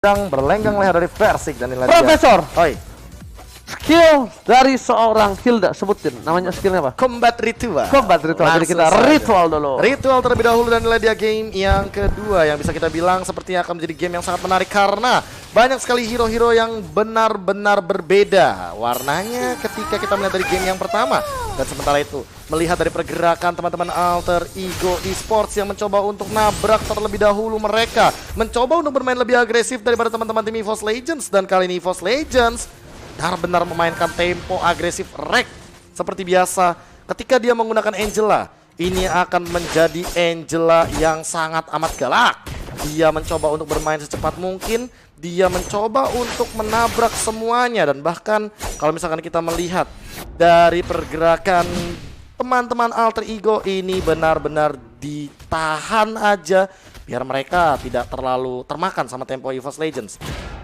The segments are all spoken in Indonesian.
sedang berlenggang leher dari Versik dan Niladia. Profesor, Oi, skill dari seorang Hilda, sebutin namanya skillnya apa? combat ritual. Combat ritual, jadi kita Langsung saja. ritual dulu. Ritual terlebih dahulu dan Niladia game yang kedua yang bisa kita bilang sepertinya akan menjadi game yang sangat menarik karena banyak sekali hero-hero yang benar-benar berbeda warnanya ketika kita melihat dari game yang pertama. Dan sementara itu, melihat dari pergerakan teman-teman Alter Ego Esports yang mencoba untuk nabrak terlebih dahulu mereka, mencoba untuk bermain lebih agresif daripada teman-teman tim EVOS Legends. Dan kali ini EVOS Legends benar-benar memainkan tempo agresif rek seperti biasa. Ketika dia menggunakan Angela, ini akan menjadi Angela yang sangat amat galak. Dia mencoba untuk bermain secepat mungkin, dia mencoba untuk menabrak semuanya. Dan bahkan kalau misalkan kita melihat dari pergerakan teman-teman Alter Ego ini benar-benar ditahan aja biar mereka tidak terlalu termakan sama tempo EVOS Legends.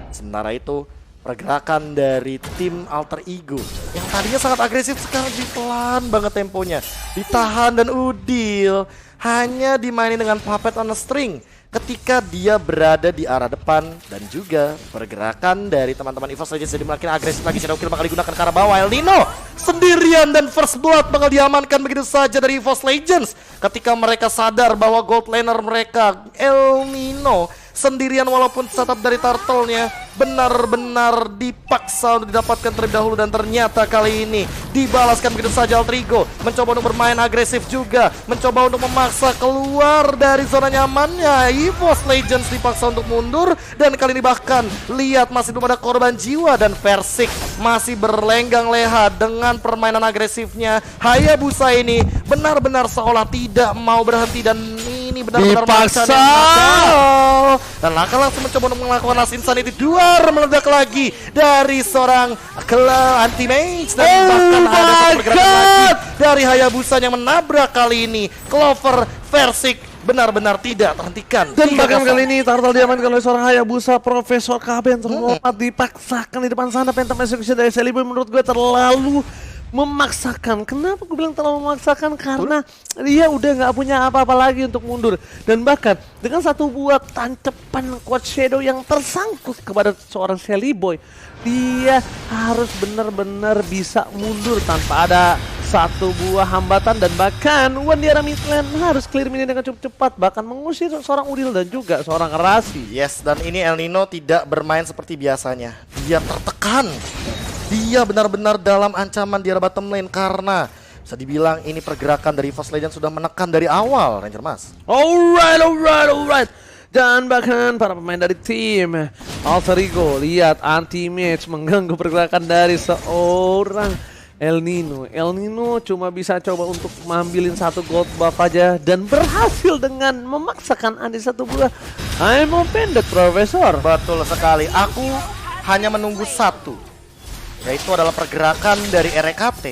Sementara itu pergerakan dari tim Alter Ego yang tadinya sangat agresif sekarang pelan banget temponya, ditahan dan Udil hanya dimainin dengan puppet on a string ketika dia berada di arah depan. Dan juga pergerakan dari teman-teman EVOS Legends jadi makin agresif lagi. Shadow Kill bakal digunakan ke arah bawah. El Nino sendirian dan First Blood bakal diamankan begitu saja dari EVOS Legends ketika mereka sadar bahwa gold laner mereka El Nino sendirian walaupun setup dari turtle-nya benar-benar dipaksa untuk didapatkan terlebih dahulu. Dan ternyata kali ini dibalaskan begitu saja. Alter Ego mencoba untuk bermain agresif juga, mencoba untuk memaksa keluar dari zona nyamannya. EVOS Legends dipaksa untuk mundur dan kali ini bahkan lihat masih belum ada korban jiwa. Dan Versik masih berlenggang leha dengan permainan agresifnya. Hayabusa ini benar-benar seolah tidak mau berhenti dan ini benar-benar dipaksa. Dan Laka langsung mencoba untuk melakukan last insanity. Duar meledak lagi dari seorang anti-mage. Dan bahkan ada satu pergerakan lagi dari Hayabusa yang menabrak kali ini Clover. Versik benar-benar tidak terhentikan. Dan bahkan kali ini Turtle diamankan oleh seorang Hayabusa. Profesor KB yang terhormat dipaksakan di depan sana. Phantom Execution dari Celebi menurut gue terlalu memaksakan. Kenapa gue bilang terlalu memaksakan? Karena dia udah nggak punya apa-apa lagi untuk mundur. Dan bahkan dengan satu buah tancepan Quad Shadow yang tersangkut kepada seorang Shelly Boy, dia harus benar-benar bisa mundur tanpa ada satu buah hambatan. Dan bahkan Wandiara Midland harus clear minion dengan cukup cepat, bahkan mengusir seorang Udil dan juga seorang Rasi. Yes, dan ini El Nino tidak bermain seperti biasanya. Dia tertekan. Dia benar-benar dalam ancaman di arah bottom lane karena bisa dibilang ini pergerakan dari EVOS Legends sudah menekan dari awal, Ranger Mas. Alright. Dan bahkan para pemain dari tim Alter Ego lihat anti-mage mengganggu pergerakan dari seorang El Nino. El Nino cuma bisa coba untuk mengambilin satu gold buff aja dan berhasil dengan memaksakan Andi satu buah. I'm offended, Profesor. Betul sekali. Aku hanya menunggu satu, yaitu adalah pergerakan dari RKT.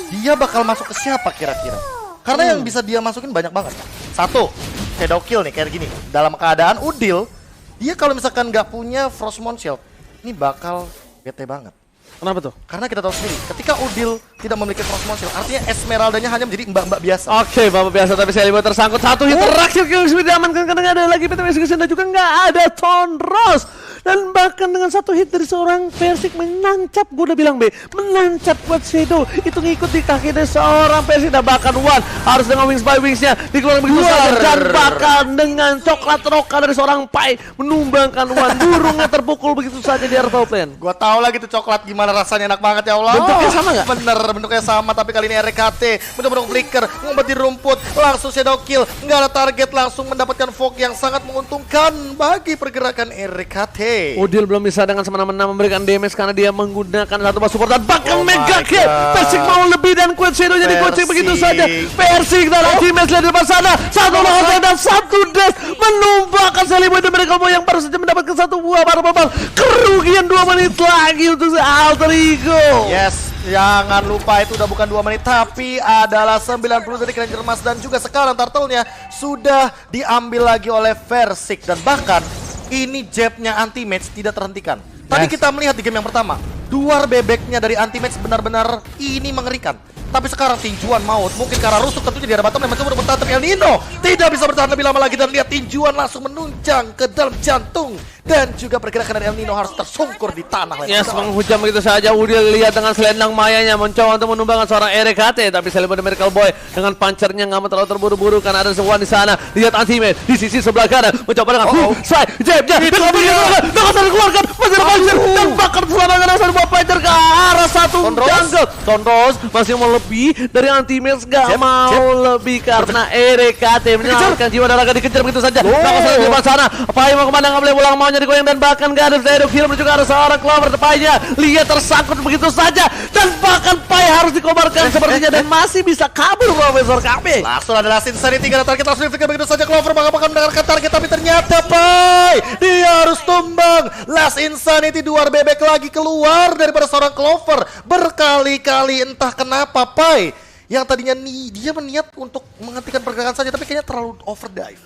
Dia bakal masuk ke siapa kira-kira? Karena yang bisa dia masukin banyak banget. Satu, Shadow Kill nih kayak gini. Dalam keadaan Udil, dia kalau misalkan nggak punya Frostmourne Shield, ini bakal bete banget. Kenapa tuh? Karena kita tahu sendiri, ketika Udil tidak memiliki Frostmourne Shield, artinya Esmeraldanya hanya menjadi mbak-mbak biasa. Oke, bapak biasa, tapi Shelly Boy tersangkut. Satu hit terakhir kill sudah diamankan karena nggak ada lagi Phantom Execution dan juga nggak ada Tonros. Dan bahkan dengan satu hit dari seorang Versik menancap, gue udah bilang menancap Quad Shadow itu ngikut di kaki dari seorang Versik. Dan bahkan One harus dengan wings by wingsnya dikeluarkan begitu saja. Dan bahkan dengan coklat roka dari seorang Pai menumbangkan One. Burungnya terpukul begitu saja di area top lane. Gua tahu lagi tuh coklat gimana rasanya, enak banget ya Allah. Bentuknya sama nggak? Bener, bentuknya sama, tapi kali ini RKT mencoba untuk flicker, ngumpet di rumput, langsung Shadow Kill, nggak ada target, langsung mendapatkan fog yang sangat menguntungkan bagi pergerakan RKT. Udil belum bisa dengan semena-mena memberikan damage karena dia menggunakan satu bus support dan bahkan mega kill. Versik mau lebih dan Quad Shadow jadi gocek begitu saja. Versik dan teammates lihat di depan sana, satu lawan dan satu dash menumbangkan Shelly Boy dan mereka yang baru saja mendapatkan satu buah barbal. Kerugian 2 menit lagi untuk Alter Ego. Yes, jangan lupa itu udah bukan 2 menit tapi adalah 90 detik Ranger Mas. Dan juga sekarang turtle-nya sudah diambil lagi oleh Versik. Dan bahkan ini jabnya anti-match tidak terhentikan. Tadi kita melihat di game yang pertama, duar bebeknya dari anti-match benar-benar ini mengerikan. Tapi sekarang tinjuan maut, mungkin karena rusuk tentunya di arah bottom lane mencoba untuk bertahan, tapi El Nino tidak bisa bertahan lebih lama lagi dan lihat tinjuan langsung menunjang ke dalam jantung. Dan juga pergerakan dari El Nino harus tersungkur di tanah. Yes, menghujam begitu saja. Udil lihat dengan selendang mayanya mencoba untuk menumbangkan seorang RKT, tapi Celebi dan Miracle Boy dengan pancernya nggak mau terlalu terburu-buru karena ada sebuah di sana. Lihat Ultimate di sisi sebelah kanan mencoba dengan side jab dikeluarkan masih ada pancer dan bakar serangan asal sebuah pancer ke arah satu jungle. Tonros masih mau lebih dari Ultimate, nggak mau lebih karena RKT menyelamatkan jiwa dan raga, dikejar begitu saja. Nakasar di depan sana. Pai mau kemana, nggak boleh pulang, maunya digoyang dan bahkan gak ada Zero Kill menuju ke arah seorang Clover depannya. Lihat tersangkut begitu saja dan bahkan Pai harus dikobarkan sepertinya dan masih bisa kabur Profesor KB. Langsung ada Last Insanity, gak ada target, langsung diflicker begitu saja. Clover bakal mendapatkan target, tapi ternyata Pai dia harus tumbang. Last Insanity, duar bebek lagi keluar daripada seorang Clover. Berkali-kali entah kenapa Pai yang tadinya dia berniat untuk menghentikan pergerakan saja, tapi kayaknya terlalu overdrive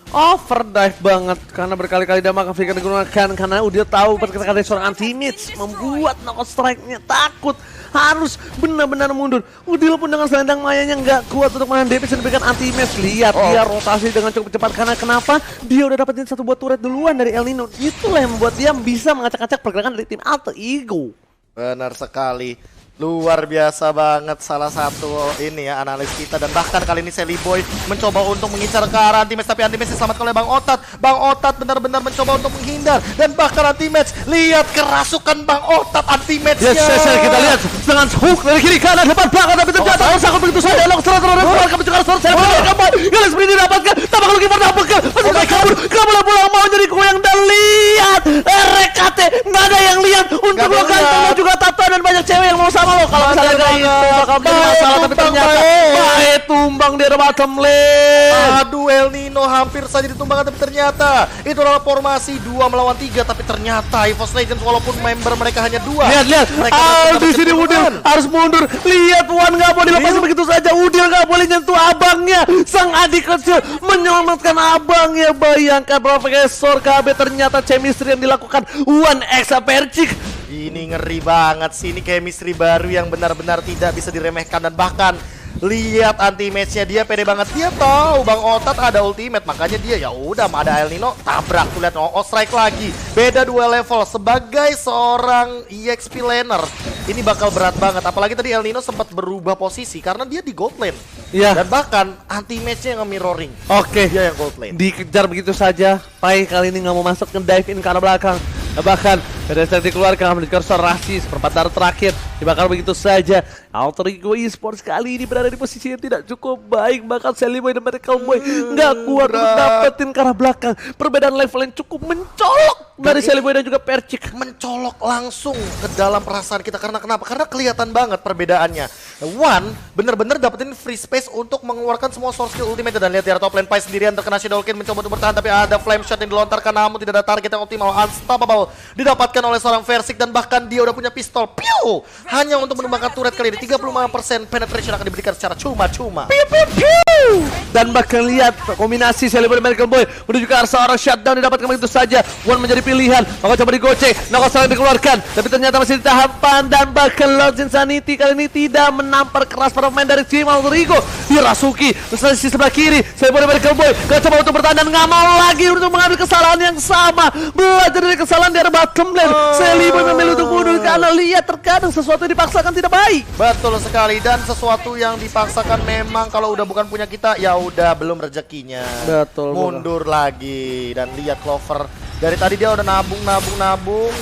banget karena berkali-kali damage Flicker digunakan karena udah tahu pergerakan dari seorang anti-mage membuat knockout strike-nya takut harus benar-benar mundur. Udil pun dengan selendang mayanya nggak kuat untuk menahan DPS dan diberikan anti-mage. Lihat dia rotasi dengan cukup cepat karena kenapa? Dia udah dapetin satu buah turret duluan dari El Nino. Itulah yang membuat dia bisa mengacak-acak pergerakan dari tim Alter Ego. Benar sekali. Luar biasa banget salah satu ini ya analis kita, dan bahkan kali ini Celebi mencoba untuk mengincar ke arah anti-match, tapi anti-match diselamatkan oleh Bang Otat. Bang Otat benar-benar mencoba untuk menghindar dan bahkan anti-match, lihat kerasukan Bang Otat anti-matchnya. Yes, kita lihat dengan hook dari kiri kanan depan belakang, tapi ternyata tersangkut begitu saja. Long serang keluarkan mencegah Celebi galis ini didapatkan, tapi kalau Giver dapatkan masih baik kabur pulang mau jadi goyang dan lihat RKT nggak ada yang lihat untuk melakukan juga Tata dan banyak cewek yang mau sama lo. Kalau misalnya kayak itu bakal menjadi masalah, tapi ternyata Bae tumbang di bottom lane. Aduh, El Nino hampir saja ditumbangkan, tapi ternyata itu adalah formasi 2 melawan 3, tapi ternyata EVOS Legends walaupun member mereka hanya 2. Lihat di sini Udil harus mundur. Lihat Wan nggak boleh dilepas begitu saja. Udil nggak boleh nyentuh abangnya. Sang adik kecil menyelamatkan abangnya. Bayangkan Profesor KB, ternyata chemistry yang dilakukan Wan Exa Percik. Ini ngeri banget sih, ini chemistry baru yang benar-benar tidak bisa diremehkan. Dan bahkan lihat anti-match-nya, dia pede banget. Dia tahu Bang Otat ada ultimate, makanya dia ya udah ada El Nino tabrak. Tuh lihat strike lagi. Beda 2 level. Sebagai seorang EXP laner, ini bakal berat banget. Apalagi tadi El Nino sempat berubah posisi karena dia di gold lane. Iya. Dan bahkan anti-match-nya yang mirroring. Oke, dia yang gold lane. Dikejar begitu saja. Pai kali ini nggak mau masuk ke dive in ke arah belakang. Bahkan Pedestal dikeluarkan menuju cursor rasis perempatan terakhir dibakar begitu saja. Alter Ego Esports kali ini berada di posisi yang tidak cukup baik. Bahkan Celebi dan Miracle Boy nggak kuat untuk dapetin ke arah belakang. Perbedaan level yang cukup mencolok dari Celebi dan juga Percik. Mencolok langsung ke dalam perasaan kita. Karena kenapa? Karena kelihatan banget perbedaannya. One bener-bener dapetin free space untuk mengeluarkan semua source skill ultimate. Dan lihat di top lane Pai sendirian terkena Shadowkin mencoba untuk bertahan, tapi ada flame shot yang dilontarkan namun tidak ada target yang optimal. Unstoppable didapatkan oleh seorang Versik dan bahkan dia udah punya pistol. Piu! Hanya untuk menumbangkan turret kali ini. 35% penetration akan diberikan secara cuma-cuma. Dan bahkan lihat kombinasi Celebi dan Miracle Boy menuju ke arah seorang shutdown didapatkan begitu saja. One menjadi pilihan, maka coba digocek, knockout strike dikeluarkan, tapi ternyata masih ditahan. Dan bahkan Lord Insanity kali ini tidak menampar keras para pemain dari tim Alter Ego. Dirasuki sisi sebelah kiri, Celebi dan Miracle Boy coba untuk bertahan dan nggak mau lagi untuk mengambil kesalahan yang sama. Belajar dari kesalahan dari bottom lane. Celebi memilih untuk mundur karena lihat terkadang sesuatu yang dipaksakan tidak baik. Betul sekali, dan sesuatu yang dipaksakan memang kalau udah bukan punya kita ya udah belum rezekinya. Betul. Mundur lagi. Dan lihat Clover dari tadi dia udah nabung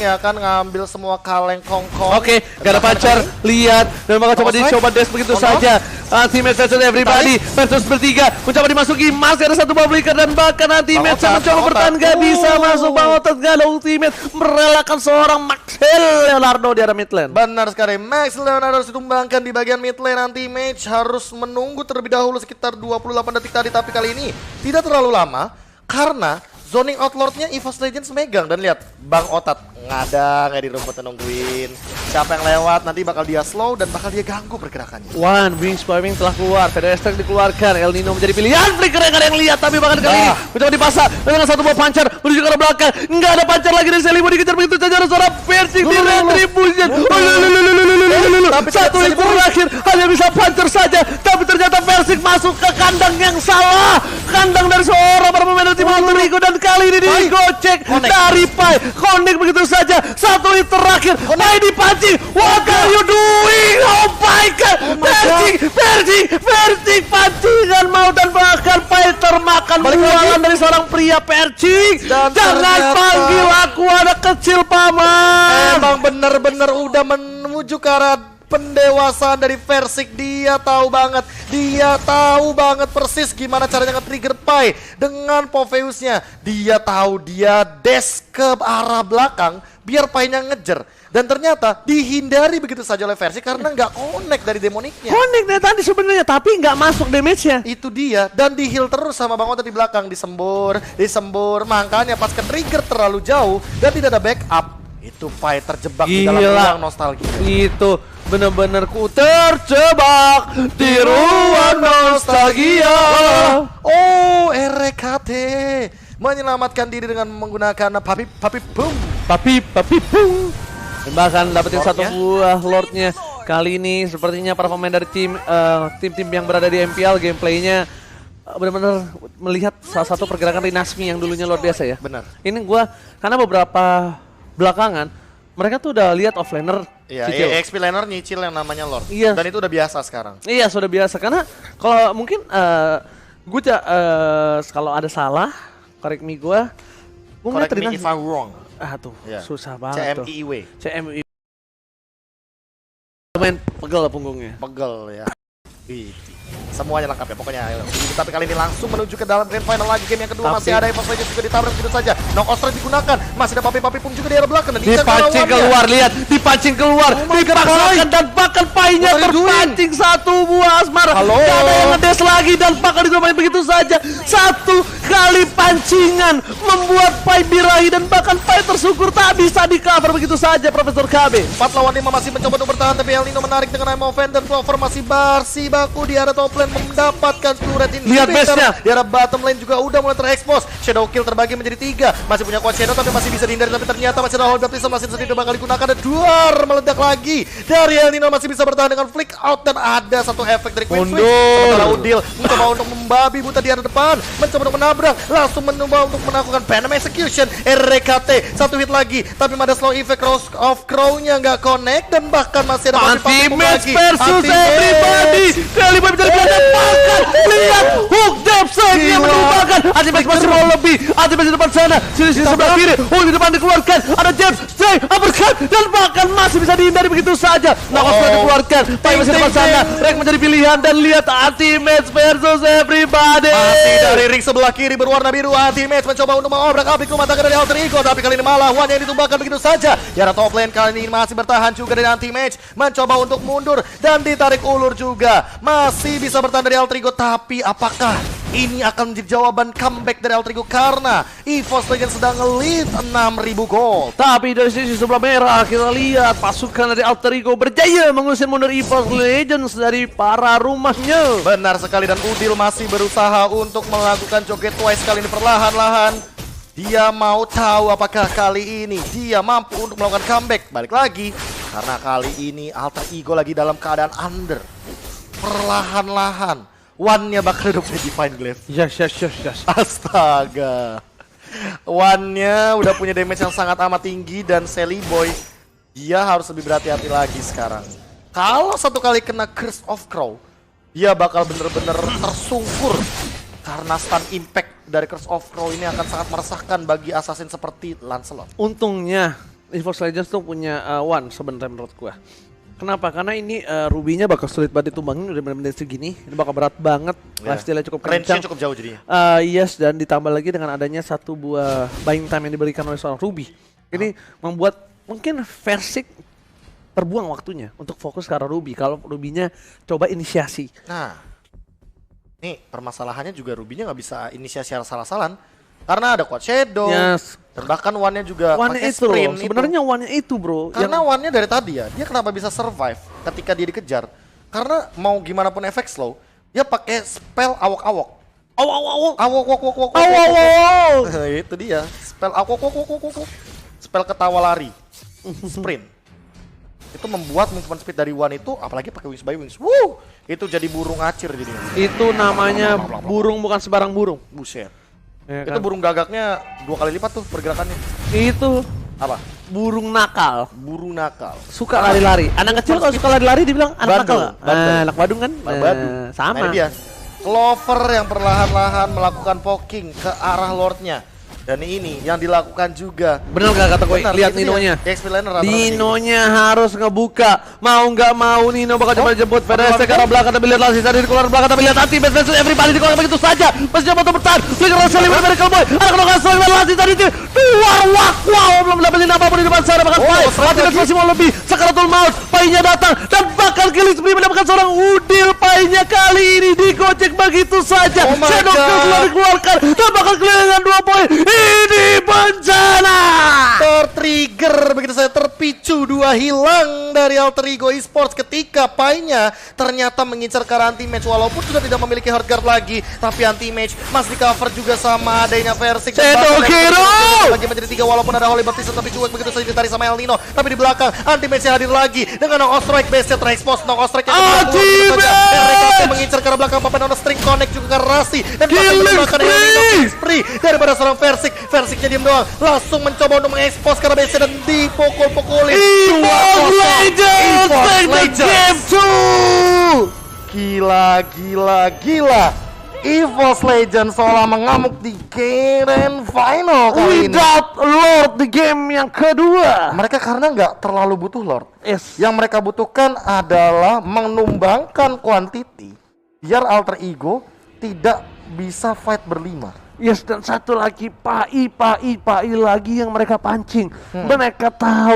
ya kan, ngambil semua kaleng kongkong. Oke, gak ada pacar. Lihat dan maka coba dicoba dash begitu saja. Anti-match versus everybody versus bertiga mencoba dimasuki, masih ada satu publiker dan bahkan anti-match mencoba bertahan gak bisa masuk. Bang Otat gak ada ultimate, merelakan seorang Maxel Leonardo di arah mid lane. Benar sekali, Max Leonardo harus ditumbangkan di bagian mid lane. Anti-match harus menunggu terlebih dahulu sekitar 28 detik tadi, tapi kali ini tidak terlalu lama karena zoning outlordnya EVOS Legends megang. Dan lihat Bang Otat ngadang di rumput nungguin siapa yang lewat, nanti bakal dia slow dan bakal dia ganggu pergerakannya. One wing swarming telah keluar, Pedestal dikeluarkan, El Nino menjadi pilihan. Flicker yang ada yang lihat, tapi bahkan kali ini mencoba dipasang dengan satu buah pancar menuju ke arah belakang. Nggak ada pancar lagi dari Celebi, dikejar begitu saja ada seorang Percik di retribution. Satu impor terakhir hanya bisa pancar saja. dari Pai. Connect begitu saja. Satu hit terakhir. Pai dipancing. What are you doing? Oh my god. Percing pancingan mau dan bahkan Pai termakan bualan dari seorang pria Percing. Dan Jangan ternyata- panggil aku anak kecil paman. Emang bener-bener udah menuju ke arah pendewasaan dari Versik. Dia tahu banget persis gimana caranya nge-trigger Pai dengan Popheusnya. Dia tahu dia dash ke arah belakang biar Pai-nya ngejar. Dan ternyata dihindari begitu saja oleh Versik karena nggak connect dari demoniknya. Connect dari tadi sebenarnya tapi nggak masuk damage-nya. Itu dia, dan di heal terus sama Bang Ota di belakang, disembur, makanya pas ke trigger terlalu jauh dan tidak ada backup, itu Pai terjebak di dalam Gila. ruang nostalgia. Itu bener-bener ku terjebak di ruang nostalgia. Oh, RKT menyelamatkan diri dengan menggunakan papi boom. Papi pung. Dan bahkan dapetin satu Lordnya. buah Lordnya. Kali ini sepertinya para pemain dari tim-tim yang berada di MPL gameplaynya benar-benar melihat salah satu pergerakan Rinasmi yang dulunya luar biasa ya. Benar. Ini gua karena beberapa belakangan mereka tuh udah lihat offlaner Iya, cicil. XP laner nyicil yang namanya Lord. Iya. Dan itu udah biasa sekarang. Iya sudah biasa karena kalau mungkin gue kalau ada salah correct me gue Correct ngeliat me Rinas if I'm wrong. tuh Iya. susah banget tuh CMIIW. CMI main pegel punggungnya. Pegel ya. Wih, semuanya lengkap ya pokoknya. Tapi kali ini langsung menuju ke dalam grand final lagi. Game yang kedua masih ada Evos Legends juga ditabrak begitu saja. Knock Strike digunakan. Masih ada papi pun juga di arah belakang. Dan Dipancing keluar, lihat, dipancing keluar, dipaksakan dan bahkan Pai-nya What are you terpancing satu buah asmara. Halo? Gak ada yang ngedes lagi dan bakal dimain begitu saja. Satu kali pancingan membuat Pai birahi dan bahkan Pai tersyukur tak bisa di cover begitu saja Profesor KB. 4 lawan 5 masih mencoba untuk bertahan, tapi El Nino menarik dengan Imo Fan dan Clover masih baku di arah top lane mendapatkan turret ini. Lihat base-nya. Di arah bottom lane juga udah mulai terekspos. Shadow kill terbagi menjadi 3. Masih punya kuat Shadow tapi masih bisa dihindari, tapi ternyata masih ada hold baptism masih sedikit bakal digunakan. Ada Duar meledak lagi dari El Nino, masih bisa bertahan dengan flick out dan ada satu efek dari Queen Switch. Mundur. Sementara Udil mencoba untuk membabi buta di arah depan, mencoba untuk menabrak, langsung mencoba untuk melakukan Venom Execution. RKT satu hit lagi, tapi ada slow effect Cross of Crow-nya nggak connect dan bahkan masih ada Anti-match lagi. versus Anti-match. everybody. Kali Boy menjadi pilihan bahkan lihat hook depth yang Gila. menumbangkan. Anti-match masih mau lebih. Anti-match di depan sana, sini sebelah kiri. Hook di depan dikeluarkan. Ada James, Stray, uppercut dan bahkan masih bisa dihindari begitu saja. Nakos dikeluarkan. Pai masih di depan sana. Rek menjadi pilihan dan lihat anti-match versus everybody. Masih dari ring sebelah kiri berwarna biru, Anti-Match mencoba untuk mengobrak-abrik rumah tangga dari Alter Ego, tapi kali ini malah Wan yang ditumbangkan begitu saja. Di arah top lane kali ini masih bertahan juga dari Anti-Match, mencoba untuk mundur dan ditarik ulur juga. Masih bisa bertahan dari Alter Ego, tapi apakah ini akan menjadi jawaban comeback dari Alter Ego karena EVOS Legends sedang nge-lead 6.000 gold. Tapi dari sisi sebelah merah kita lihat pasukan dari Alter Ego berjaya mengusir mundur EVOS Legends dari para rumahnya. Benar sekali, dan Udil masih berusaha untuk melakukan joget twice kali ini perlahan-lahan. Dia mau tahu apakah kali ini dia mampu untuk melakukan comeback. Balik lagi, karena kali ini Alter Ego lagi dalam keadaan under. Perlahan-lahan One-nya bakal hidup di Divine Glaive. Yes. Astaga. One-nya udah punya damage yang sangat amat tinggi, dan Sally Boy dia harus lebih berhati-hati lagi sekarang. Kalau satu kali kena Curse of Crow, dia bakal bener-bener tersungkur. Karena stun impact dari Curse of Crow ini akan sangat meresahkan bagi assassin seperti Lancelot. Untungnya EVOS Legends tuh punya One sebenarnya menurut gua. Kenapa? Karena ini Ruby-nya bakal sulit banget ditumbangin udah bener-bener segini. Ini bakal berat banget. Lifesteal-nya cukup Range-nya kencang. cukup jauh jadinya. Yes, dan ditambah lagi dengan adanya satu buah buying time yang diberikan oleh seorang Ruby. Ini membuat mungkin Versik terbuang waktunya untuk fokus ke arah Ruby. Kalau Ruby-nya coba inisiasi. Nah, nih permasalahannya juga Ruby-nya nggak bisa inisiasi salah-salan. Karena ada Quad Shadow. Yes. Dan bahkan One-nya juga One-nya pakai itu loh, sprint sebenarnya One-nya itu bro. Karena One-nya dari tadi ya, dia kenapa bisa survive ketika dia dikejar? Karena mau gimana pun efek slow, dia pakai spell awok-awok. Awok. Itu dia, spell awok. Spell ketawa lari, sprint. Itu membuat movement speed dari One itu, apalagi pakai Wings by Wings. Itu jadi burung acir jadinya. Itu namanya burung bukan sembarang burung. Buset. Ya Itu kan? burung gagaknya 2 kali lipat tuh pergerakannya. Itu Apa? burung nakal. Burung nakal. Suka lari-lari. Anak kecil kalau suka lari-lari dibilang anak nakal. Bandung. Anak Badung kan? Badung. Sama. Nah, ini dia. Clover yang perlahan-lahan melakukan poking ke arah Lordnya. Dan ini yang dilakukan juga. Bener gak kata gue? Benar, Lihat itu Ninonya. dia. XP laner rata-rata Dinonya harus ngebuka. Mau nggak mau Nino bakal coba jemput VDS ke arah belakang, tapi lihat Lassie tadi di keluar belakang, tapi lihat anti best versus everybody di keluar begitu saja. Masih coba untuk bertahan. Flicker Rosali dari Cowboy. Ada kena kasih Lassie tadi itu. Wow, belum dapetin apapun di depan sana, bahkan Pai masih mau lebih. Sakaratul Maut, Painya datang dan bakal killing spree mendapatkan seorang Udil. Painya kali ini digocek begitu saja. Shadow Kill dikeluarkan dan bakal clear dengan 2 poin. Ini bencana. Tertrigger begitu saya terpicu, 2 hilang dari Alter Ego Esports ketika Painya ternyata mengincar ke arah anti-match walaupun sudah tidak memiliki hard guard lagi, tapi anti-match masih di cover juga sama adanya Versik. Shadow Hero bagi menjadi 3 walaupun ada Holy Baptista tapi cuek begitu saja ditarik sama El Nino, tapi di belakang anti-match hadir lagi dengan Knock Strike base-nya terekspos. Knock Strike yang mengincar ke arah belakang Papen on string connect juga ke Rasi dan menemukan El Nino spree daripada seorang Versik. Versiknya diem doang, langsung mencoba untuk mengekspos karena base dan dipukul-pukulin. EVOS Legends take the game too. Gila. EVOS Legends seolah mengamuk di Grand Final kali ini. Without Lord di game yang kedua. Mereka karena nggak terlalu butuh Lord. Yes. Yang mereka butuhkan adalah menumbangkan quantity biar Alter Ego tidak bisa fight berlima. Yes, dan satu lagi Pai lagi yang mereka pancing. Mereka tahu